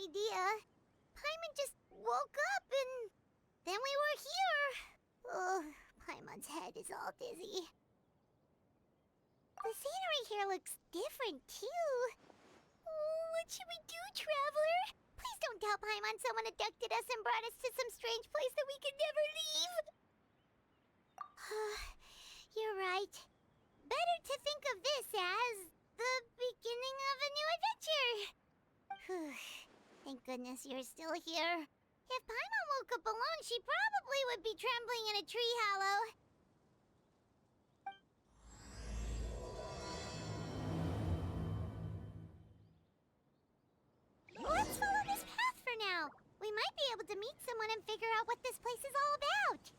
idea. Paimon just woke up and then we were here. Oh, Paimon's head is all dizzy. The scenery here looks different, too. Oh, what should we do, Traveler? Please don't tell Paimon someone abducted us and brought us to some strange place that we could never leave. You're right. Better to think of this as the beginning of a new adventure. Thank goodness you're still here. If Paimon woke up alone, she probably would be trembling in a tree hollow. Let's follow this path for now. We might be able to meet someone and figure out what this place is all about.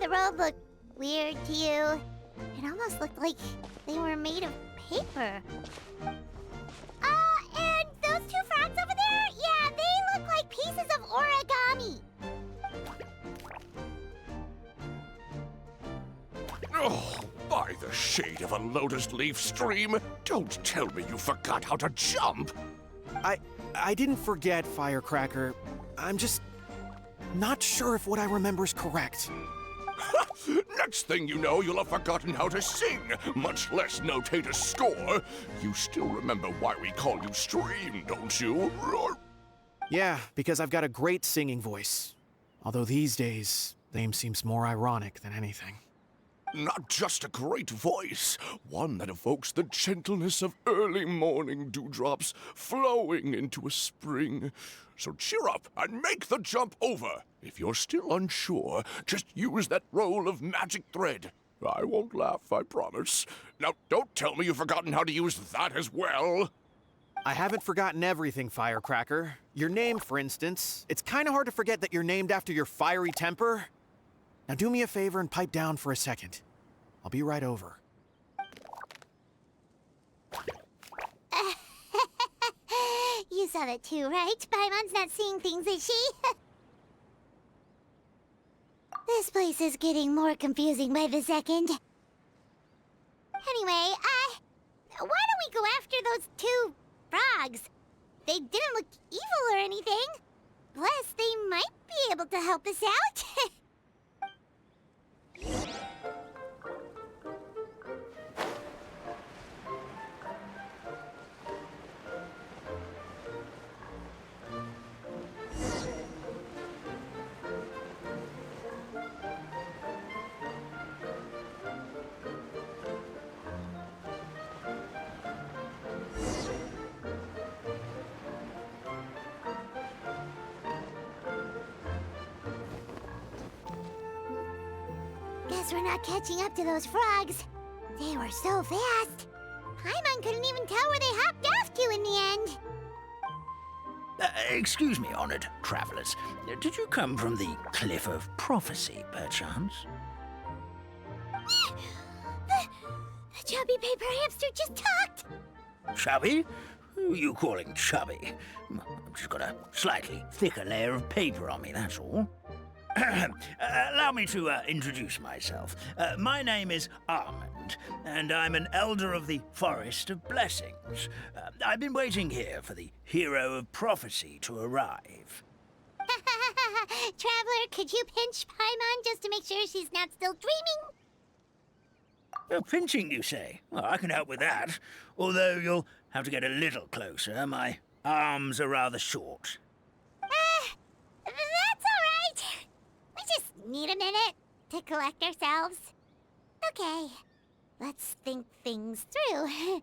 The road looked weird to you. It almost looked like they were made of paper. And those two frogs over there? Yeah, they look like pieces of origami. Oh, by the shade of a lotus leaf stream, don't tell me you forgot how to jump. I didn't forget, Firecracker. I'm just not sure if what I remember is correct. Next thing you know, you'll have forgotten how to sing, much less notate a score. You still remember why we call you Stream, don't you? Yeah, because I've got a great singing voice. Although these days, the name seems more ironic than anything. Not just a great voice, one that evokes the gentleness of early morning dewdrops flowing into a spring. So cheer up and make the jump over. If you're still unsure, just use that roll of magic thread. I won't laugh, I promise. Now, don't tell me you've forgotten how to use that as well. I haven't forgotten everything, Firecracker. Your name, for instance. It's kind of hard to forget that you're named after your fiery temper. Now do me a favor and pipe down for a second. I'll be right over. You saw that too, right? Paimon's not seeing things, is she? This place is getting more confusing by the second. Anyway, why don't we go after those two frogs? They didn't look evil or anything. Plus, they might be able to help us out. Guess we're not catching up to those frogs. They were so fast. Paimon couldn't even tell where they hopped off to in the end. Excuse me, honored travelers. Did you come from the Cliff of Prophecy, perchance? The chubby paper hamster just talked. Chubby? Who are you calling chubby? I've just got a slightly thicker layer of paper on me, that's all. Allow me to introduce myself. My name is Armand, and I'm an elder of the Forest of Blessings. I've been waiting here for the hero of prophecy to arrive. Traveler, could you pinch Paimon just to make sure she's not still dreaming? Pinching, you say? Well, I can help with that. Although you'll have to get a little closer. My arms are rather short. That's all right. We just need a minute to collect ourselves. Okay, let's think things through.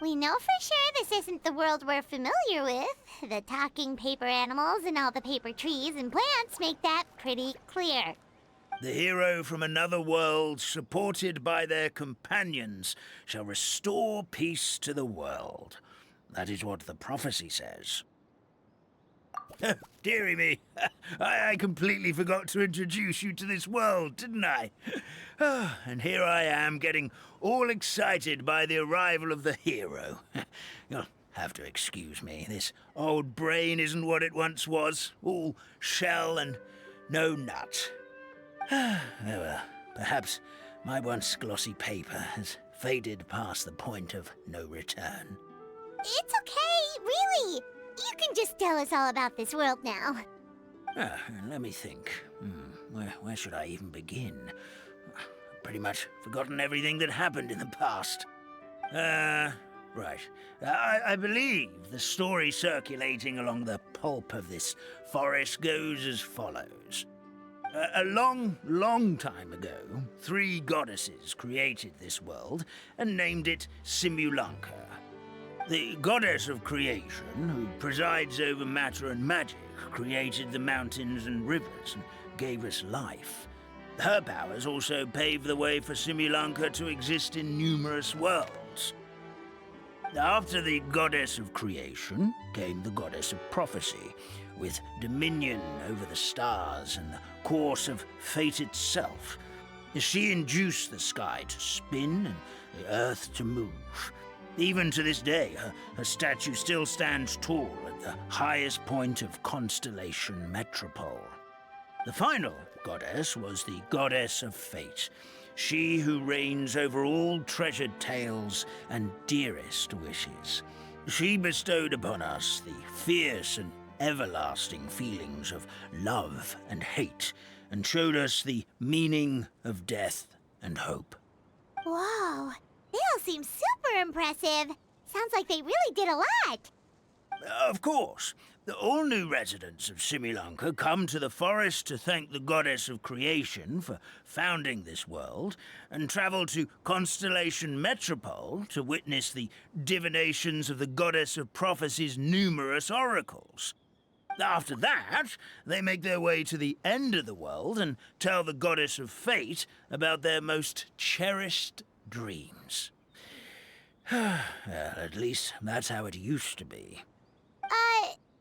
We know for sure this isn't the world we're familiar with. The talking paper animals and all the paper trees and plants make that pretty clear. The hero from another world, supported by their companions, shall restore peace to the world. That is what the prophecy says. Dearie me, I completely forgot to introduce you to this world, didn't I? And here I am, getting all excited by the arrival of the hero. You'll have to excuse me. This old brain isn't what it once was, all shell and no nut. Oh well, perhaps my once glossy paper has faded past the point of no return. It's okay, really. You can just tell us all about this world now. Let me think. Where should I even begin? I've pretty much forgotten everything that happened in the past. Right. I believe the story circulating along the pulp of this forest goes as follows. A long, long time ago, 3 goddesses created this world and named it Simulanka. The goddess of creation, who presides over matter and magic, created the mountains and rivers and gave us life. Her powers also paved the way for Simulanka to exist in numerous worlds. After the goddess of creation came the goddess of prophecy, with dominion over the stars and the course of fate itself. She induced the sky to spin and the earth to move. Even to this day, her statue still stands tall at the highest point of Constellation Metropole. The final goddess was the goddess of fate, she who reigns over all treasured tales and dearest wishes. She bestowed upon us the fierce and everlasting feelings of love and hate, and showed us the meaning of death and hope. Whoa, they all seem super impressive. Sounds like they really did a lot. Of course. All new residents of Simulanka come to the forest to thank the goddess of creation for founding this world, and travel to Constellation Metropole to witness the divinations of the goddess of prophecy's numerous oracles. After that, they make their way to the end of the world and tell the goddess of fate about their most cherished dreams. Well, at least that's how it used to be.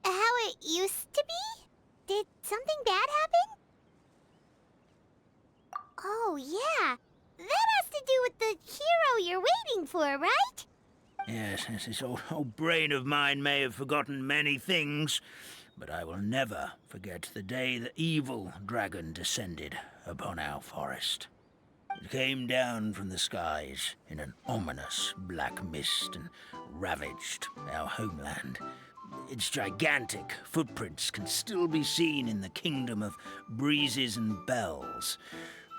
How it used to be? Did something bad happen? Oh, yeah. That has to do with the hero you're waiting for, right? Yes, this old brain of mine may have forgotten many things, but I will never forget the day the evil dragon descended upon our forest. It came down from the skies in an ominous black mist and ravaged our homeland. Its gigantic footprints can still be seen in the kingdom of breezes and bells.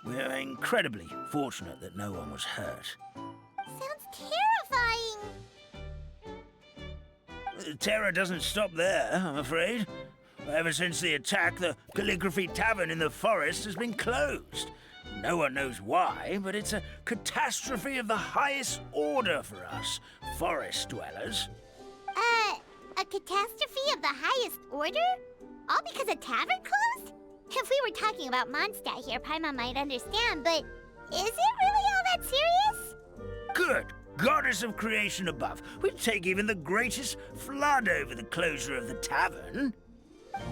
We're incredibly fortunate that no one was hurt. Sounds terrifying. Terror doesn't stop there, I'm afraid. Ever since the attack, the Calligraphy Tavern in the forest has been closed. No one knows why, but it's a catastrophe of the highest order for us, forest dwellers. A catastrophe of the highest order? All because a tavern closed? If we were talking about Mondstadt here, Paimon might understand, but is it really all that serious? Good goddess of creation above. We'd take even the greatest flood over the closure of the tavern.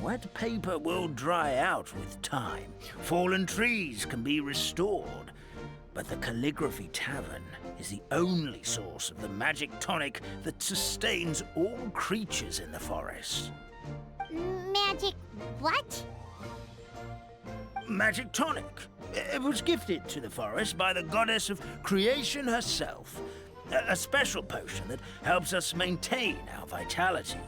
Wet paper will dry out with time. Fallen trees can be restored. But the Calligraphy Tavern is the only source of the magic tonic that sustains all creatures in the forest. Magic what? Magic tonic. It was gifted to the forest by the goddess of creation herself. A special potion that helps us maintain our vitality.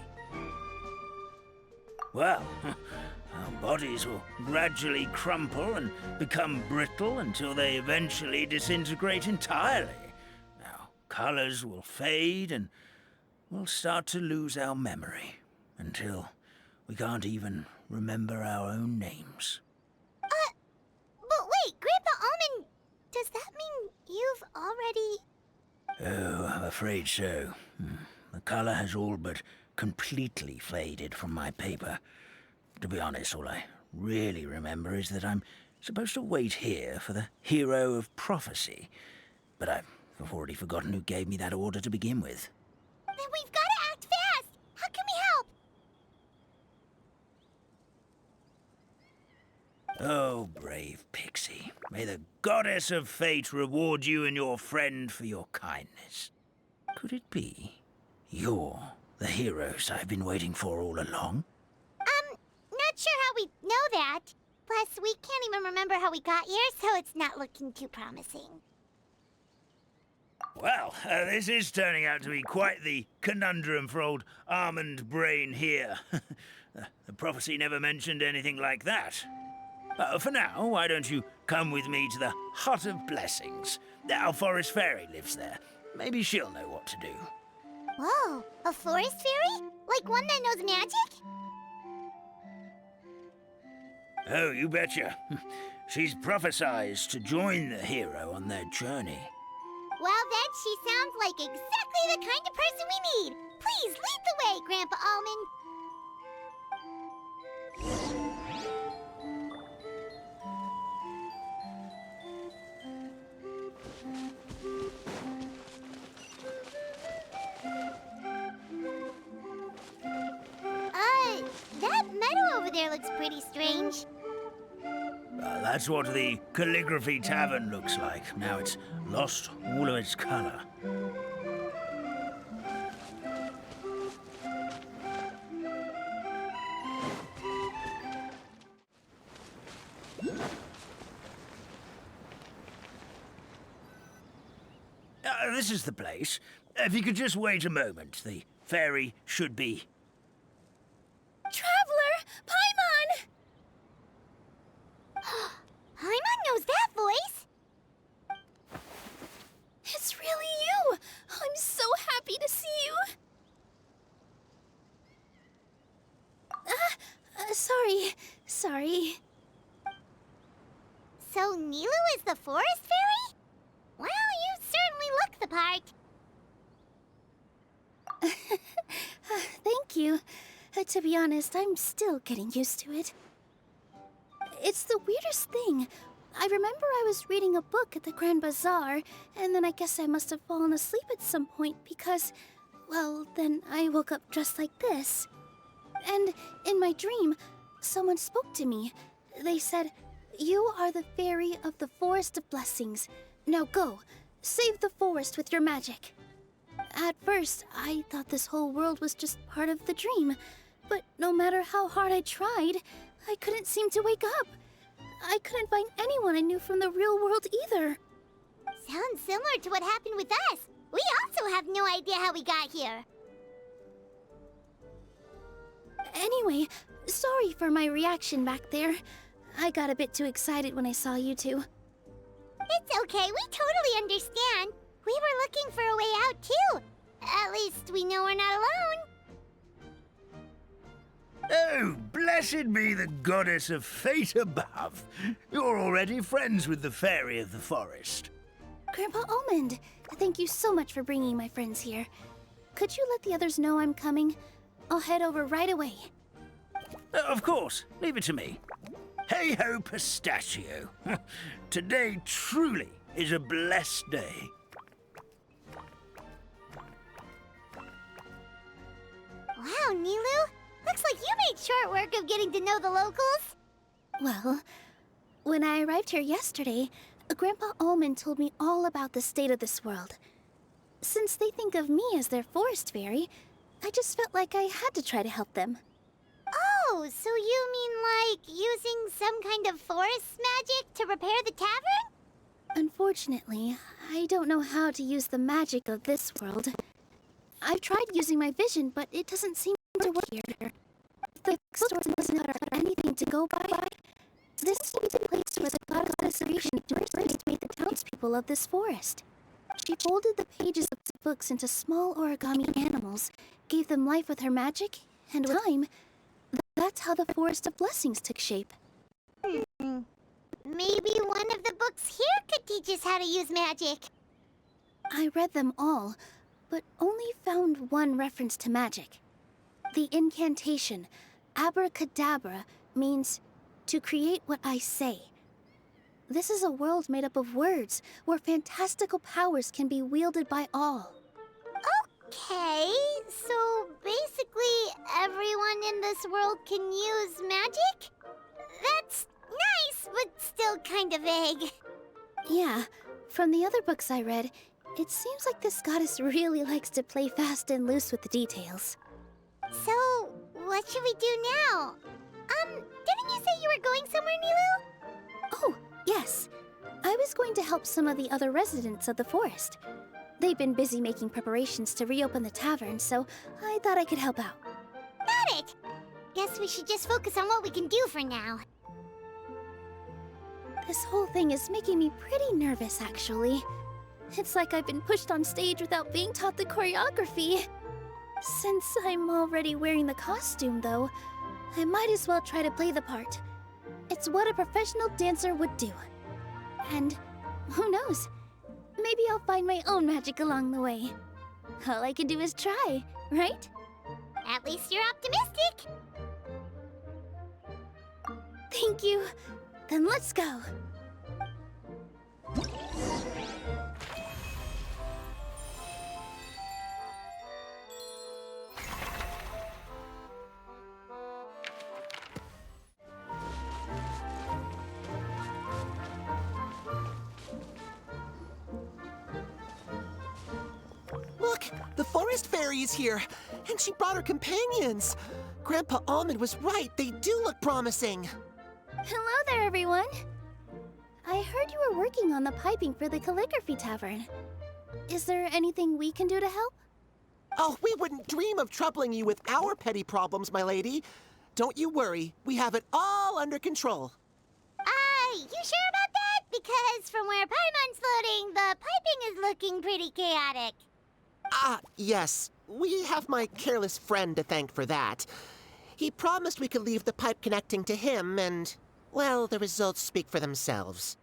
Well, our bodies will gradually crumple and become brittle until they eventually disintegrate entirely. Our colors will fade and we'll start to lose our memory until we can't even remember our own names. But wait, Grandpa Almond, does that mean you've already... Oh, I'm afraid so. The color has all but completely faded from my paper. To be honest, all I really remember is that I'm supposed to wait here for the hero of prophecy. But I've already forgotten who gave me that order to begin with. Then we've got to act fast! How can we help? Oh, brave Pixie. May the goddess of fate reward you and your friend for your kindness. Could it be you're the heroes I've been waiting for all along? Not sure how we know that. Plus, we can't even remember how we got here, so it's not looking too promising. Well, this is turning out to be quite the conundrum for old Almond Brain here. The prophecy never mentioned anything like that. For now, why don't you come with me to the Hut of Blessings? Our forest fairy lives there. Maybe she'll know what to do. Whoa, a forest fairy? Like one that knows magic? Oh, you betcha. She's prophesized to join the hero on their journey. Well, then she sounds like exactly the kind of person we need. Please lead the way, Grandpa Almond. That meadow over there looks pretty strange. That's what the Calligraphy Tavern looks like. Now it's lost all of its color. This is the place. If you could just wait a moment, the fairy should be... Traveler! Paimon! Paimon knows that voice! It's really you! I'm so happy to see you! Sorry. So Nilu is the forest fairy? Well, you certainly look the part. Thank you. To be honest, I'm still getting used to it. It's the weirdest thing. I remember I was reading a book at the Grand Bazaar, and then I guess I must have fallen asleep at some point because, well, then I woke up dressed like this. And in my dream, someone spoke to me. They said, "You are the fairy of the Forest of Blessings. Now go, save the forest with your magic." At first, I thought this whole world was just part of the dream. But no matter how hard I tried, I couldn't seem to wake up. I couldn't find anyone I knew from the real world either. Sounds similar to what happened with us. We also have no idea how we got here. Anyway, sorry for my reaction back there. I got a bit too excited when I saw you two. It's okay, we totally understand. We were looking for a way out, too. At least we know we're not alone. Oh, blessed be the goddess of fate above. You're already friends with the fairy of the forest. Grandpa Almond, thank you so much for bringing my friends here. Could you let the others know I'm coming? I'll head over right away. Of course, leave it to me. Hey-ho, pistachio. Today truly is a blessed day. Wow, Nilu. Looks like you made short work of getting to know the locals. Well, when I arrived here yesterday, Grandpa Almond told me all about the state of this world. Since they think of me as their forest fairy, I just felt like I had to try to help them. Oh, so you mean like using some kind of forest magic to repair the tavern? Unfortunately, I don't know how to use the magic of this world. I've tried using my vision, but it doesn't seem to work here. The bookstore doesn't have anything to go by. This is the place where the goddess of creation first made the townspeople of this forest. She folded the pages of the books into small origami animals, gave them life with her magic, and with time, that's how the Forest of Blessings took shape. Maybe one of the books here could teach us how to use magic. I read them all, but only found one reference to magic. The incantation, abracadabra, means to create what I say. This is a world made up of words, where fantastical powers can be wielded by all. Okay, so basically everyone in this world can use magic? That's nice, but still kind of vague. Yeah, from the other books I read, it seems like this goddess really likes to play fast and loose with the details. So, what should we do now? Didn't you say you were going somewhere, Nilu? Oh, yes. I was going to help some of the other residents of the forest. They've been busy making preparations to reopen the tavern, so I thought I could help out. Got it! Guess we should just focus on what we can do for now. This whole thing is making me pretty nervous, actually. It's like I've been pushed on stage without being taught the choreography. Since I'm already wearing the costume, though, I might as well try to play the part. It's what a professional dancer would do. And who knows? Maybe I'll find my own magic along the way. All I can do is try, right? At least you're optimistic. Thank you. Then let's go. Look, the forest fairy is here, and she brought her companions. Grandpa Almond was right, they do look promising. Hello there, everyone. I heard you were working on the piping for the calligraphy tavern. Is there anything we can do to help? Oh, we wouldn't dream of troubling you with our petty problems, my lady. Don't you worry, we have it all under control. You sure about that? Because from where Paimon's floating, the piping is looking pretty chaotic. Ah, yes, we have my careless friend to thank for that. He promised we could leave the pipe connecting to him, and, well, the results speak for themselves.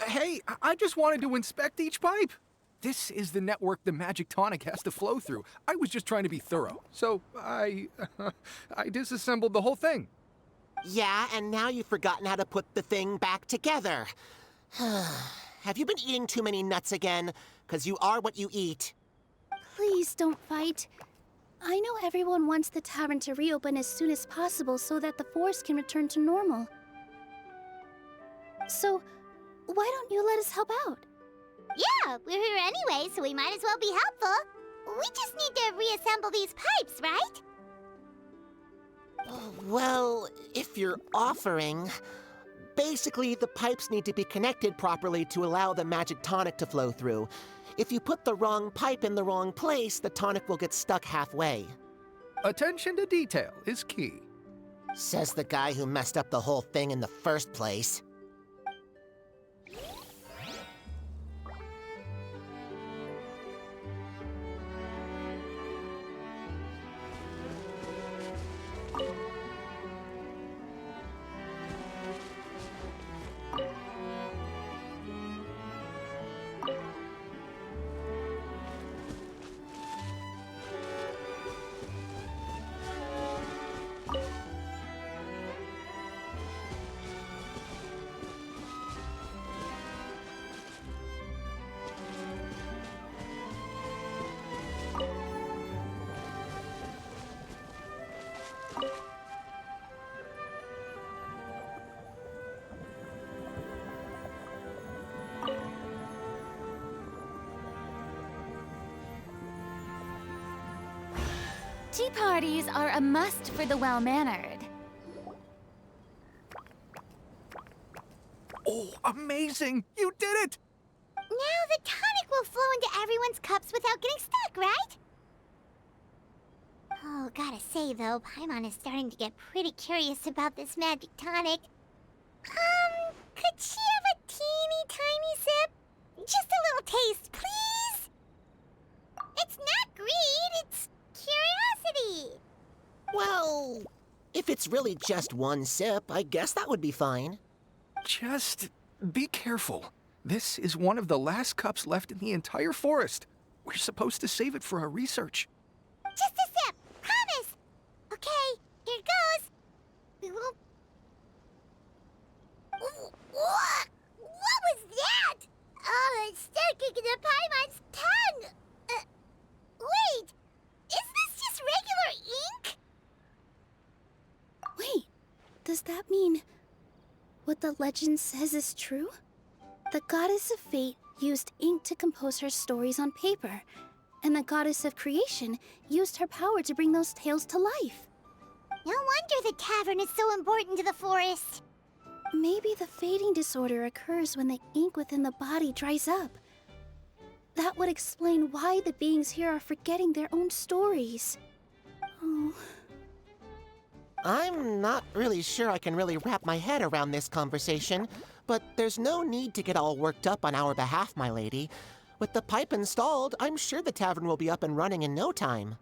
Hey, I just wanted to inspect each pipe. This is the network the magic tonic has to flow through. I was just trying to be thorough, so I disassembled the whole thing. Yeah, and now you've forgotten how to put the thing back together. Have you been eating too many nuts again? 'Cause you are what you eat. Please don't fight. I know everyone wants the tavern to reopen as soon as possible so that the forest can return to normal. So, why don't you let us help out? Yeah, we're here anyway, so we might as well be helpful. We just need to reassemble these pipes, right? Well, if you're offering... Basically, the pipes need to be connected properly to allow the magic tonic to flow through. If you put the wrong pipe in the wrong place, the tonic will get stuck halfway. Attention to detail is key. Says the guy who messed up the whole thing in the first place. Tea parties are a must for the well-mannered. Oh, amazing! You did it! Now the tonic will flow into everyone's cups without getting stuck, right? Oh, gotta say though, Paimon is starting to get pretty curious about this magic tonic. Could she have a teeny tiny sip? Just a little taste, please? It's not greed, it's curiosity. Well, if it's really just one sip, I guess that would be fine. Just be careful. This is one of the last cups left in the entire forest. We're supposed to save it for our research. Just a sip. Promise. Okay, here goes. We won't... What? What was that? Oh, it's sticking to the Paimon's tongue. Wait, is this just regular ink? Wait, does that mean what the legend says is true? The goddess of fate used ink to compose her stories on paper, and the goddess of creation used her power to bring those tales to life. No wonder the tavern is so important to the forest. Maybe the fading disorder occurs when the ink within the body dries up. That would explain why the beings here are forgetting their own stories. Oh. I'm not really sure I can really wrap my head around this conversation, but there's no need to get all worked up on our behalf, my lady. With the pipe installed, I'm sure the tavern will be up and running in no time.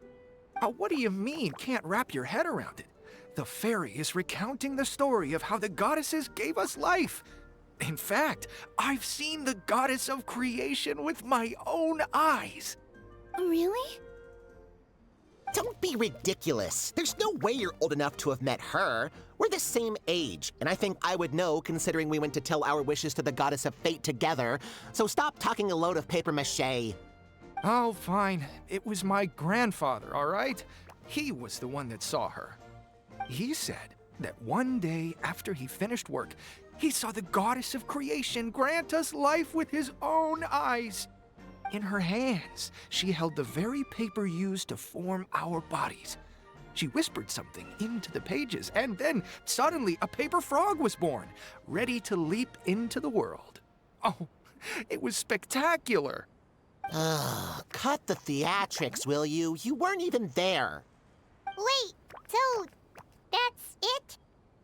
What do you mean, can't wrap your head around it? The fairy is recounting the story of how the goddesses gave us life. In fact, I've seen the goddess of creation with my own eyes. Really? Don't be ridiculous. There's no way you're old enough to have met her. We're the same age, and I think I would know considering we went to tell our wishes to the goddess of fate together. So stop talking a load of papier-mâché. Oh, fine. It was my grandfather, all right? He was the one that saw her. He said that one day after he finished work, he saw the goddess of creation grant us life with his own eyes. In her hands, she held the very paper used to form our bodies. She whispered something into the pages, and then suddenly a paper frog was born, ready to leap into the world. Oh, it was spectacular. Ugh, cut the theatrics, will you? You weren't even there. Wait, so that's it?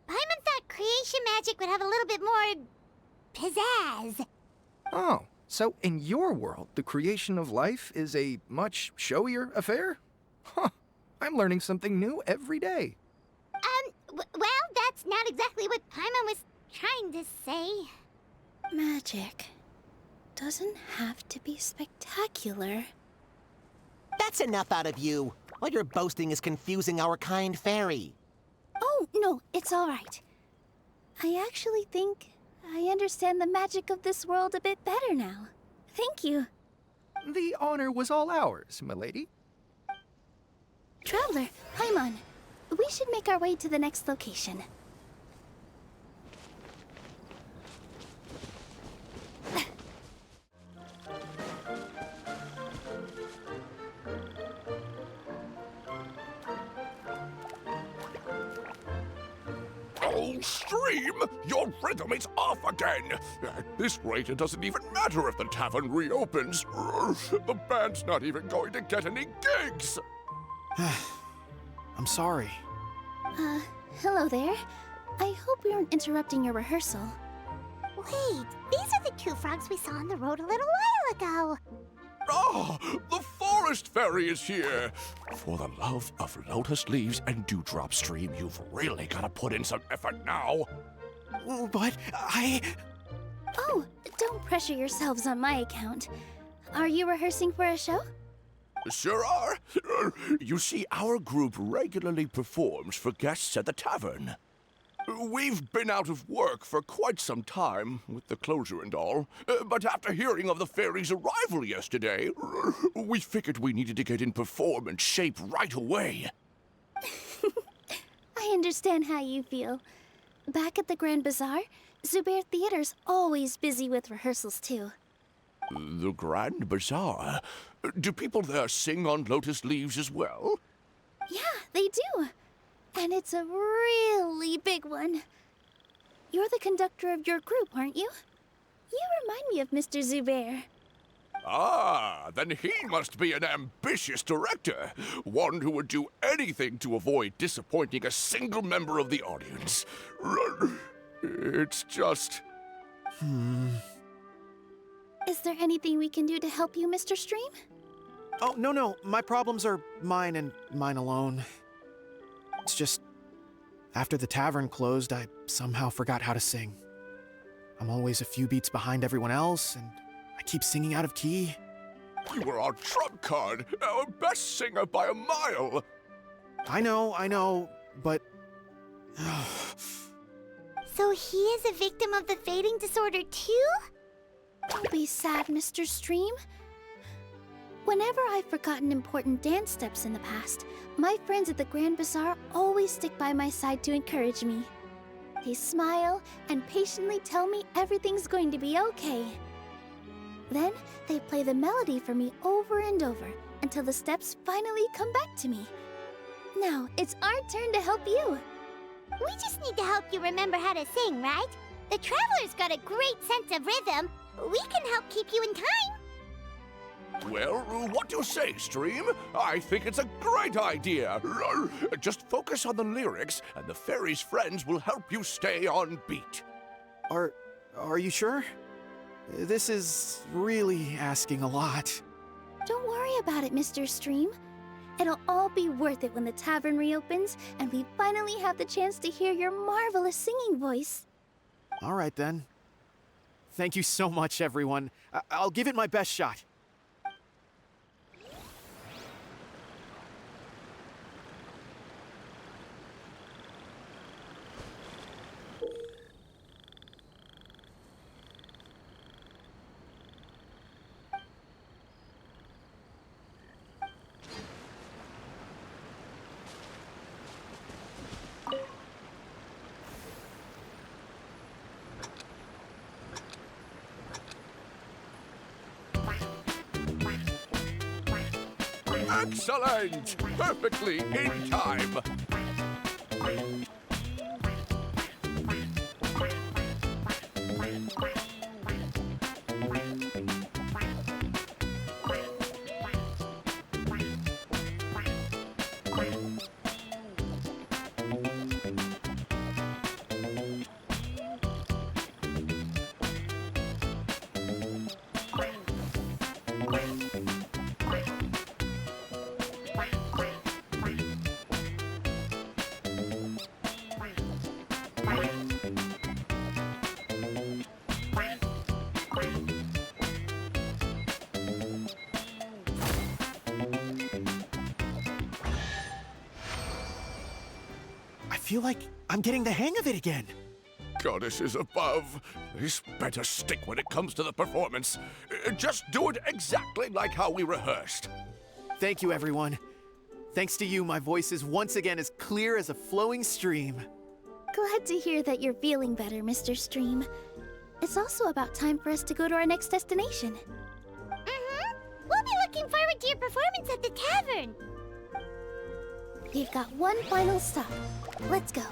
Paimon thought creation magic would have a little bit more pizzazz. Oh, so in your world, the creation of life is a much showier affair? Huh, I'm learning something new every day. Well, that's not exactly what Paimon was trying to say. Magic doesn't have to be spectacular. That's enough out of you. All your boasting is confusing our kind fairy. Oh, no, it's all right. I actually think I understand the magic of this world a bit better now. Thank you. The honor was all ours, milady. Traveler, Paimon, we should make our way to the next location. Oh, Stream! Your rhythm is off again! At this rate, it doesn't even matter if the tavern reopens. The band's not even going to get any gigs! I'm sorry. Hello there. I hope we aren't interrupting your rehearsal. Wait, these are the two frogs we saw on the road a little while ago. Ah, the forest fairy is here! For the love of lotus leaves and dewdrop stream, you've really got to put in some effort now. But Oh, don't pressure yourselves on my account. Are you rehearsing for a show? Sure are. You see, our group regularly performs for guests at the tavern. We've been out of work for quite some time, with the closure and all, but after hearing of the fairy's arrival yesterday, we figured we needed to get in performance shape right away. I understand how you feel. Back at the Grand Bazaar, Zubair Theater's always busy with rehearsals too. The Grand Bazaar? Do people there sing on lotus leaves as well? Yeah, they do. And it's a really big one. You're the conductor of your group, aren't you? You remind me of Mr. Zubair. Ah, then he must be an ambitious director. One who would do anything to avoid disappointing a single member of the audience. It's just... Is there anything we can do to help you, Mr. Stream? oh, no, my problems are mine and mine alone. It's just, after the tavern closed, I somehow forgot how to sing. I'm always a few beats behind everyone else, and I keep singing out of key. You were our trump card, our best singer by a mile. I know, but... So he is a victim of the fading disorder too? Don't be sad, Mr. Stream. Whenever I've forgotten important dance steps in the past, my friends at the Grand Bazaar always stick by my side to encourage me. They smile and patiently tell me everything's going to be okay. Then they play the melody for me over and over until the steps finally come back to me. Now it's our turn to help you. We just need to help you remember how to sing, right? The Traveler's got a great sense of rhythm. We can help keep you in time. Well, what do you say, Stream? I think it's a great idea. Just focus on the lyrics, and the fairy's friends will help you stay on beat. Are you sure? This is really asking a lot. Don't worry about it, Mr. Stream. It'll all be worth it when the tavern reopens and we finally have the chance to hear your marvelous singing voice. All right, then. Thank you so much, everyone. I'll give it my best shot. Excellent! Perfectly in time. I feel like I'm getting the hang of it again. Goddesses above, this better stick when it comes to the performance. Just do it exactly like how we rehearsed. Thank you, everyone. Thanks to you, my voice is once again as clear as a flowing stream. Glad to hear that you're feeling better, Mr. Stream. It's also about time for us to go to our next destination. We'll be looking forward to your performance at the tavern. We've got one final stop. Let's go.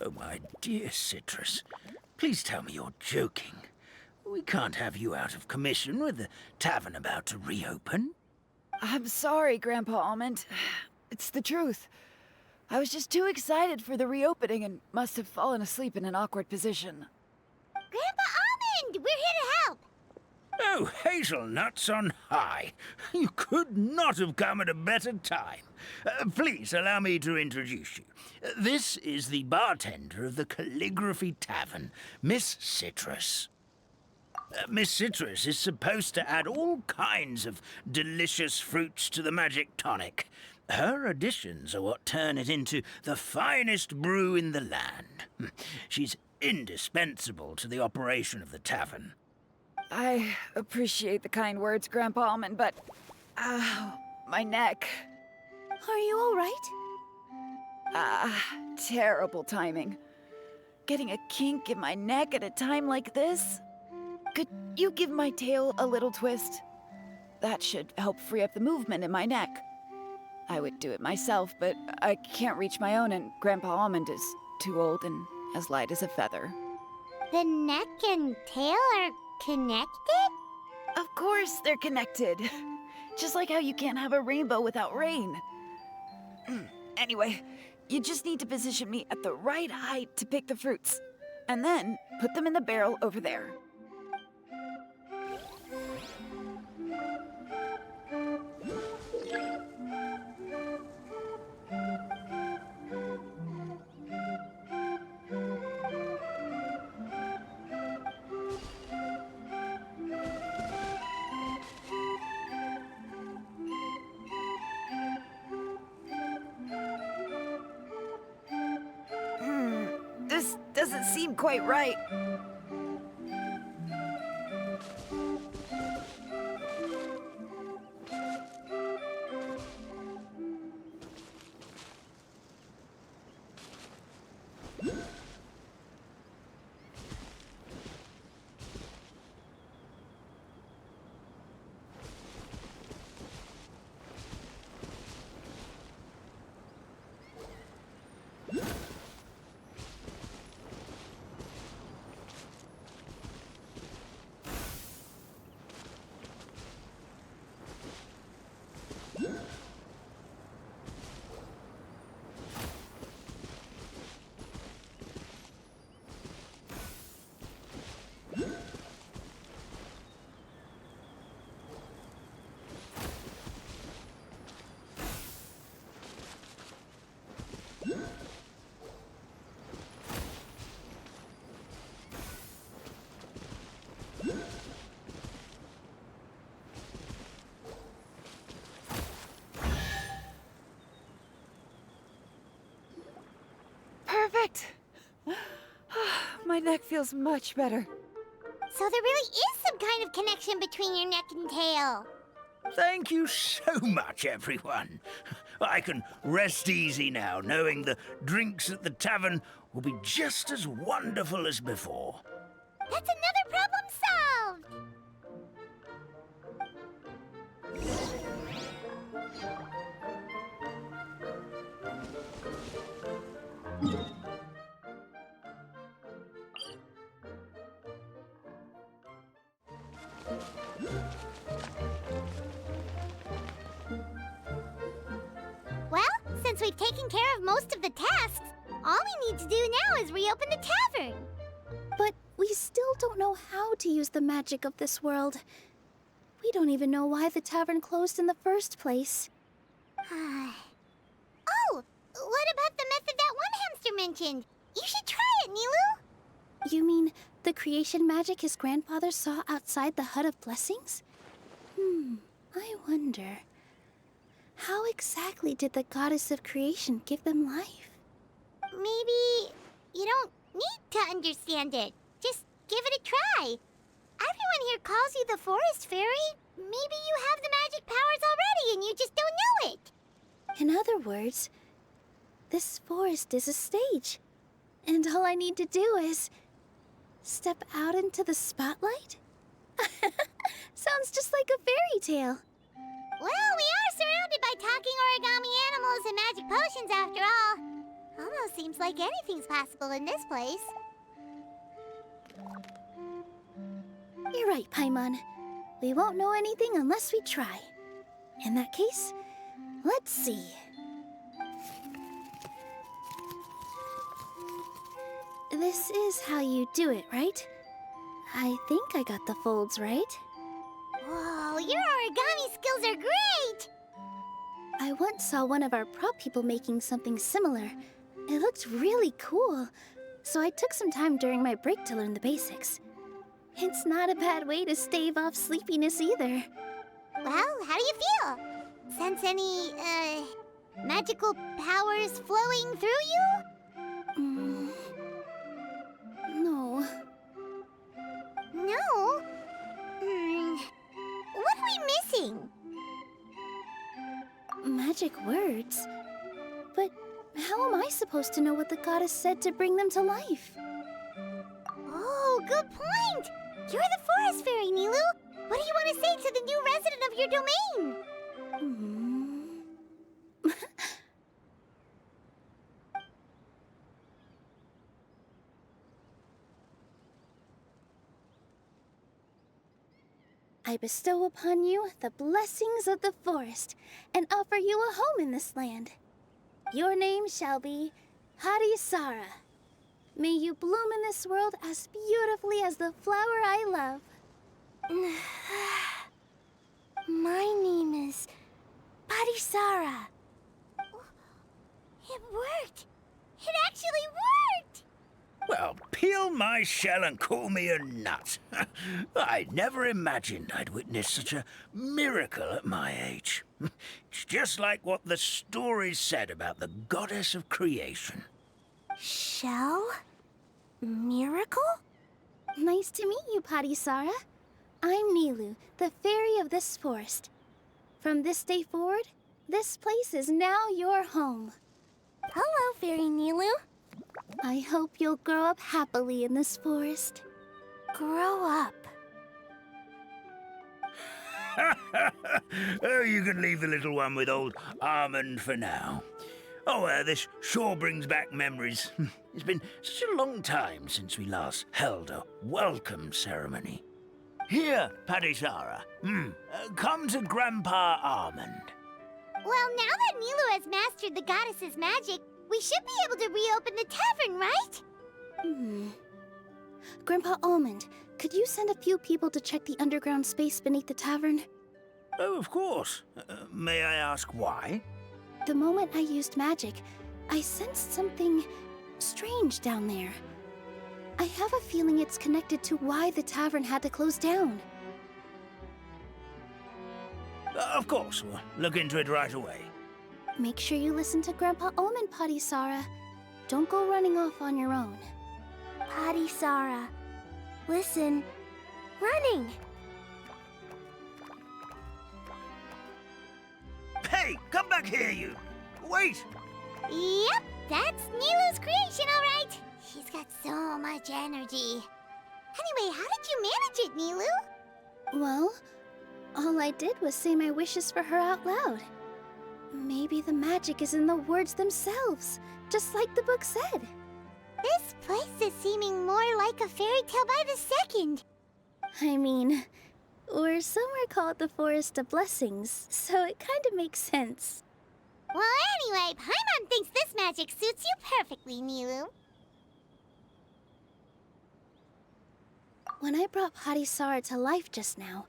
Oh, my dear Citrus. Please tell me you're joking. We can't have you out of commission with the tavern about to reopen. I'm sorry, Grandpa Almond. It's the truth. I was just too excited for the reopening and must have fallen asleep in an awkward position. Grandpa Almond, we're here to help. Oh, hazelnuts on high. You could not have come at a better time. Please allow me to introduce you. This is the bartender of the Calligraphy Tavern, Miss Citrus. Miss Citrus is supposed to add all kinds of delicious fruits to the magic tonic. Her additions are what turn it into the finest brew in the land. She's indispensable to the operation of the tavern. I appreciate the kind words, Grandpa Almond, but... my neck. Are you all right? Terrible timing. Getting a kink in my neck at a time like this? Could you give my tail a little twist? That should help free up the movement in my neck. I would do it myself, but I can't reach my own, and Grandpa Almond is too old and as light as a feather. The neck and tail are connected? Of course they're connected. Just like how you can't have a rainbow without rain. Anyway, you just need to position me at the right height to pick the fruits, and then put them in the barrel over there. doesn't seem quite right. Perfect! My neck feels much better. So there really is some kind of connection between your neck and tail. Thank you so much, everyone. I can rest easy now, knowing the drinks at the tavern will be just as wonderful as before. That's another problem solved! Well, since we've taken care of most of the tasks, all we need to do now is reopen the tavern. But we still don't know how to use the magic of this world. We don't even know why the tavern closed in the first place. Oh, what about the method that one hamster mentioned? You should try it, Nilu. You mean the creation magic his grandfather saw outside the Hut of Blessings? I wonder. How exactly did the goddess of creation give them life? Maybe you don't need to understand it. Just give it a try. Everyone here calls you the Forest Fairy. Maybe you have the magic powers already and you just don't know it. In other words, this forest is a stage. And all I need to do is step out into the spotlight? Sounds just like a fairy tale. Well, we are surrounded by talking origami animals and magic potions after all. Almost seems like anything's possible in this place. You're right, Paimon. We won't know anything unless we try. In that case, let's see. This is how you do it, right? I think I got the folds right. Whoa, your origami skills are great! I once saw one of our prop people making something similar. It looked really cool, so I took some time during my break to learn the basics. It's not a bad way to stave off sleepiness either. Well, how do you feel? Sense any, magical powers flowing through you? No. No? What are we missing? Magic words? But how am I supposed to know what the goddess said to bring them to life? Oh, good point! You're the Forest Fairy, Nilu! What do you want to say to the new resident of your domain? I bestow upon you the blessings of the forest and offer you a home in this land. Your name shall be Harisara. May you bloom in this world as beautifully as the flower I love. My name is Parisara. It worked! It actually worked! Well, peel my shell and call me a nut. I never imagined I'd witness such a miracle at my age. It's just like what the stories said about the goddess of creation. Shell? Miracle? Nice to meet you, Padisara. I'm Nilu, the fairy of this forest. From this day forward, this place is now your home. Hello, Fairy Nilu. I hope you'll grow up happily in this forest. Grow up. Oh, you can leave the little one with old Almond for now. Oh, this sure brings back memories. It's been such a long time since we last held a welcome ceremony. Here, Padisara. Come to Grandpa Almond. Well, now that Nilu has mastered the goddess's magic, we should be able to reopen the tavern, right? Grandpa Almond, could you send a few people to check the underground space beneath the tavern? Oh, of course. May I ask why? The moment I used magic, I sensed something strange down there. I have a feeling it's connected to why the tavern had to close down. Of course, we'll look into it right away. Make sure you listen to Grandpa Almond, Padisara. Don't go running off on your own. Padisara. Listen. Running. Hey, come back here, you! Wait! Yep, that's Nilu's creation, all right. She's got so much energy. Anyway, how did you manage it, Nilu? Well, all I did was say my wishes for her out loud. Maybe the magic is in the words themselves, just like the book said. This place is seeming more like a fairy tale by the second. I mean, or somewhere called the Forest of Blessings, so it kind of makes sense. Well, anyway, Paimon thinks this magic suits you perfectly, Nilu. When I brought Padisara to life just now,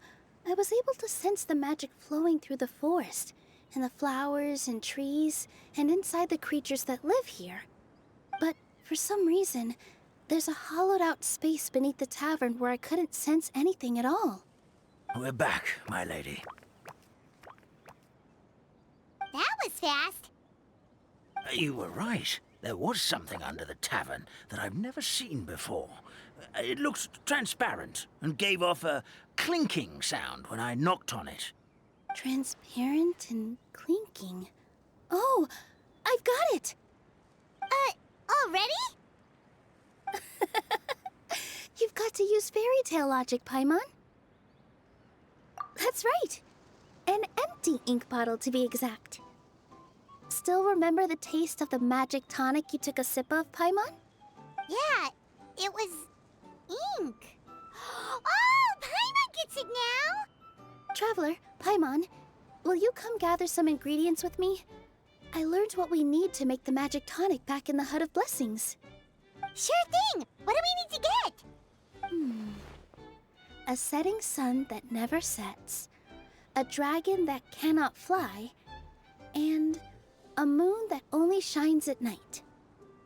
I was able to sense the magic flowing through the forest, and the flowers and trees, and inside the creatures that live here. But for some reason, there's a hollowed-out space beneath the tavern where I couldn't sense anything at all. We're back, my lady. That was fast. You were right. There was something under the tavern that I've never seen before. It looked transparent and gave off a clinking sound when I knocked on it. Transparent and clinking. Oh, I've got it! Already? You've got to use fairy tale logic, Paimon. That's right. An empty ink bottle, to be exact. Still remember the taste of the magic tonic you took a sip of, Paimon? Yeah, it was ink. Oh, Paimon gets it now! Traveler, Paimon, will you come gather some ingredients with me? I learned what we need to make the magic tonic back in the Hut of Blessings. Sure thing! What do we need to get? A setting sun that never sets, a dragon that cannot fly, and a moon that only shines at night.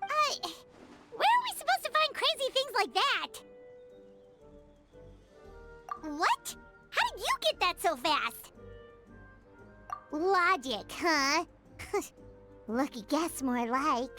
Where are we supposed to find crazy things like that? What? How did you get that so fast? Logic, huh? Lucky guess, more like.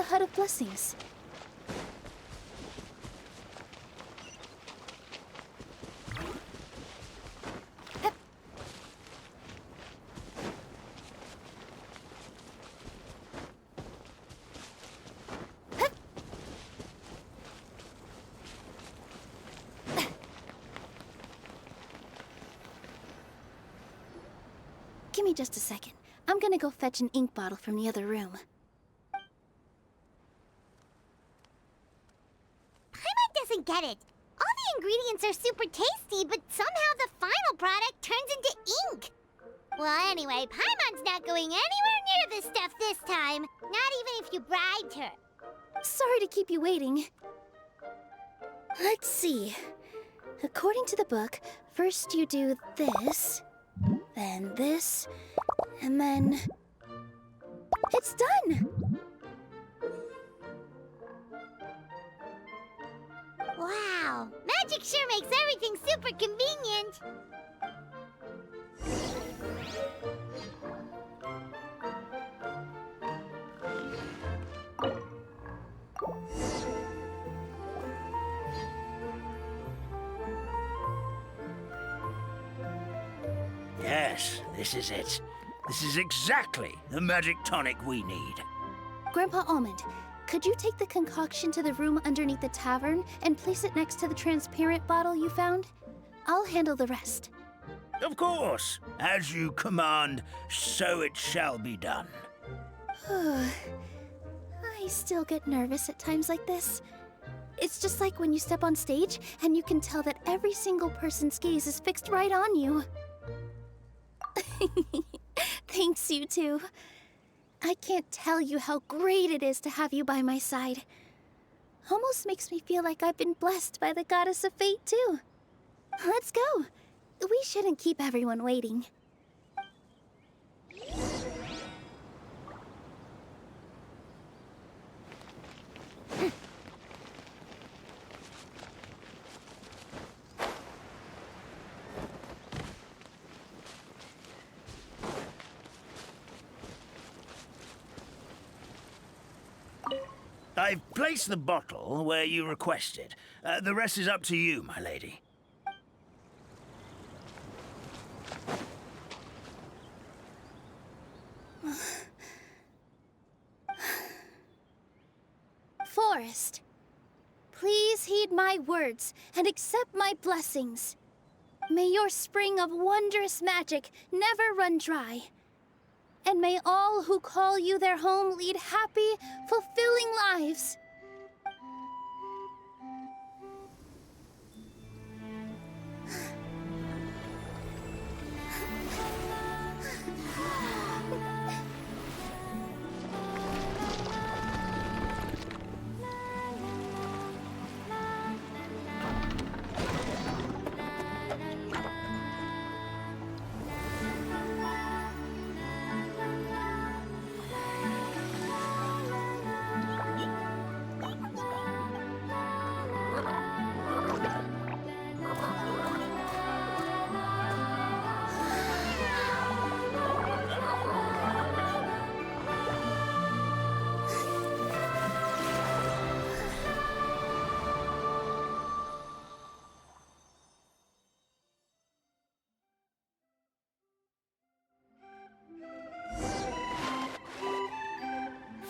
the Hut of Blessings. Give me just a second. I'm gonna go fetch an ink bottle from the other room. Paimon doesn't get it. All the ingredients are super tasty, but somehow the final product turns into ink. Well, anyway, Paimon's not going anywhere near this stuff this time. Not even if you bribed her. Sorry to keep you waiting. Let's see. According to the book, first you do this, then this, and then... It's done! Wow, magic sure makes everything super convenient. Yes, this is it. This is exactly the magic tonic we need. Grandpa Almond, could you take the concoction to the room underneath the tavern and place it next to the transparent bottle you found? I'll handle the rest. Of course. As you command, so it shall be done. I still get nervous at times like this. It's just like when you step on stage and you can tell that every single person's gaze is fixed right on you. Thanks, you two. I can't tell you how great it is to have you by my side. Almost makes me feel like I've been blessed by the goddess of fate, too. Let's go. We shouldn't keep everyone waiting. I've placed the bottle where you requested. The rest is up to you, my lady. Forest, please heed my words and accept my blessings. May your spring of wondrous magic never run dry. And may all who call you their home lead happy, fulfilling lives.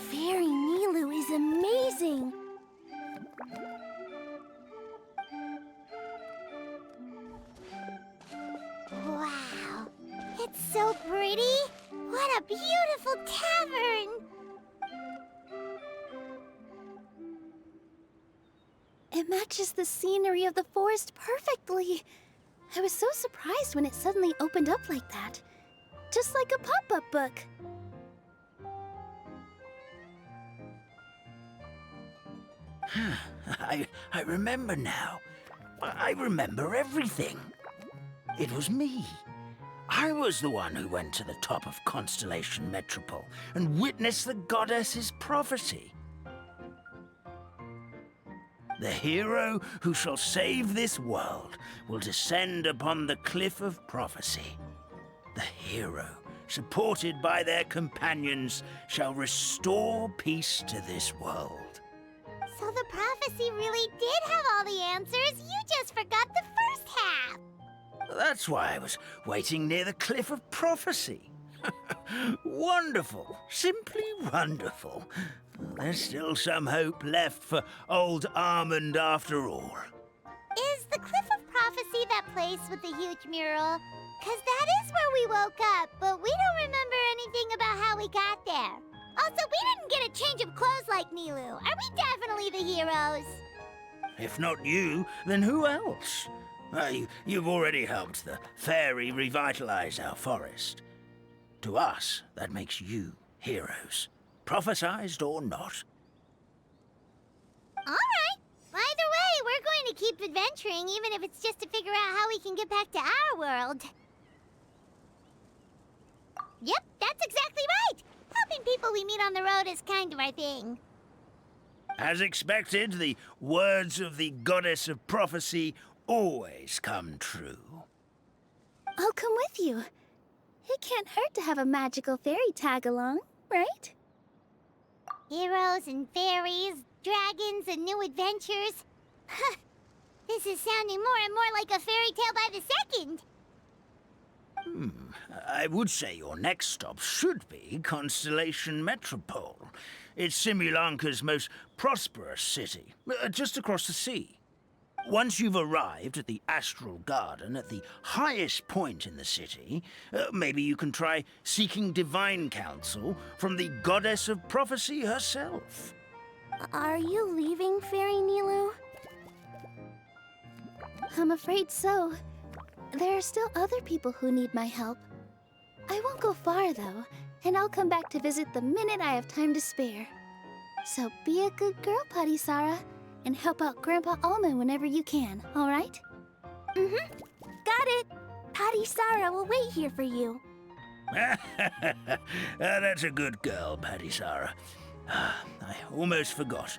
Fairy Nilu is amazing! Wow, it's so pretty. What a beautiful tavern. It matches the scenery of the forest perfectly. I was so surprised when it suddenly opened up like that. Just like a pop-up book. I remember now. I remember everything. It was me. I was the one who went to the top of Constellation Metropole and witnessed the goddess's prophecy. The hero who shall save this world will descend upon the cliff of prophecy. The hero supported by their companions, shall restore peace to this world. So the prophecy really did have all the answers. You just forgot the first half. That's why I was waiting near the Cliff of Prophecy. Wonderful. Simply wonderful. There's still some hope left for old Armand after all. Is the Cliff of Prophecy that place with the huge mural? 'Cause that is where we woke up, but we don't remember anything about how we got there. Also, we didn't get a change of clothes like Nilu. Are we definitely the heroes? If not you, then who else? You've already helped the fairy revitalize our forest. To us, that makes you heroes, prophesized or not. All right. Either way, we're going to keep adventuring, even if it's just to figure out how we can get back to our world. Yep, that's exactly right. Helping people we meet on the road is kind of our thing. As expected, the words of the goddess of prophecy always come true. I'll come with you. It can't hurt to have a magical fairy tag along, right? Heroes and fairies, dragons and new adventures. This is sounding more and more like a fairy tale by the second. I would say your next stop should be Constellation Metropole. It's Simulanka's most prosperous city, just across the sea. Once you've arrived at the Astral Garden at the highest point in the city, maybe you can try seeking divine counsel from the goddess of prophecy herself. Are you leaving, Fairy Nilu? I'm afraid so. There are still other people who need my help. I won't go far, though, and I'll come back to visit the minute I have time to spare. So be a good girl, Patisara, and help out Grandpa Alma whenever you can, all right? Mm-hmm. Got it. Patisara will wait here for you. That's a good girl, Patisara. I almost forgot.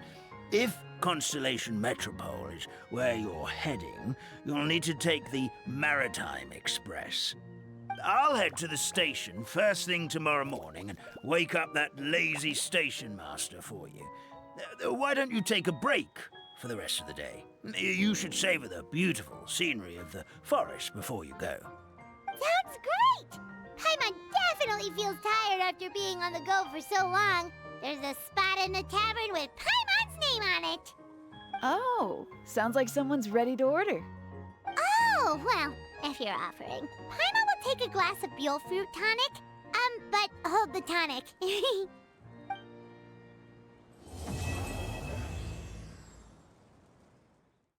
If Constellation Metropole is where you're heading, you'll need to take the Maritime Express. I'll head to the station first thing tomorrow morning and wake up that lazy station master for you. Why don't you take a break for the rest of the day? You should savor the beautiful scenery of the forest before you go. Sounds great! Paimon definitely feels tired after being on the go for so long. There's a spot in the tavern with Paimon's name on it. Oh, sounds like someone's ready to order. Oh, well, if you're offering. Paimon will take a glass of Buell fruit tonic. But hold the tonic.